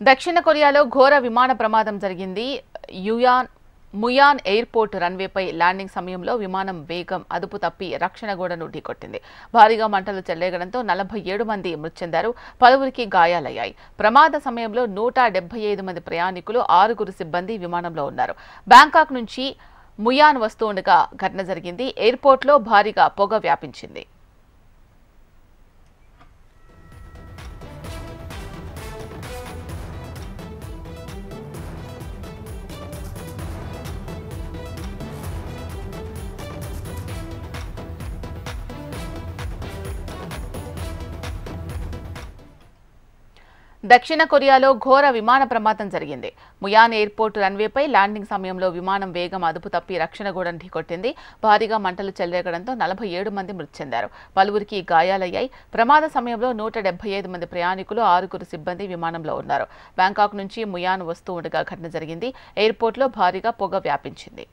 దక్షిణ కొరియాలో ఘోర విమాన ప్రమాదం జరిగింది. ముయాన్ ఎయిర్పోర్ట్ రన్వేపై ల్యాండింగ్ సమయంలో విమానం వేగం అదుపు తప్పి రక్షణ గోడను ఢీకొట్టింది. భారీగా మంటలు చెలరేగడంతో 47 మంది మృతి చెందారు, పలువురికి గాయాలయ్యాయి. ప్రమాద సమయంలో 175 మంది ప్రయాణికులు, 6 సిబ్బంది విమానంలో ఉన్నారు. బ్యాంకాక్ నుంచి ముయాన్ వస్తూ ఉండగా ఘటన జరిగింది. ఎయిర్పోర్ట్లో భారీగా పొగ వ్యాపించింది. దక్షిణ కొరియాలో ఘోర విమాన ప్రమాదం జరిగింది. ముయాన్ ఎయిర్పోర్ట్ రన్వేపై ల్యాండింగ్ సమయంలో విమానం వేగం అదుపు తప్పి రక్షణ గోడను ఢీకొట్టింది. భారీగా మంటలు చెలరేగడంతో 47 మంది మృతి చెందారు, పలువురికి గాయాలయ్యాయి. ప్రమాద సమయంలో 175 మంది ప్రయాణికులు, 6 సిబ్బంది విమానంలో ఉన్నారు. బ్యాంకాక్ నుంచి ముయాన్ వస్తూ ఉండగా ఘటన జరిగింది. ఎయిర్పోర్ట్లో భారీగా పొగ వ్యాపించింది.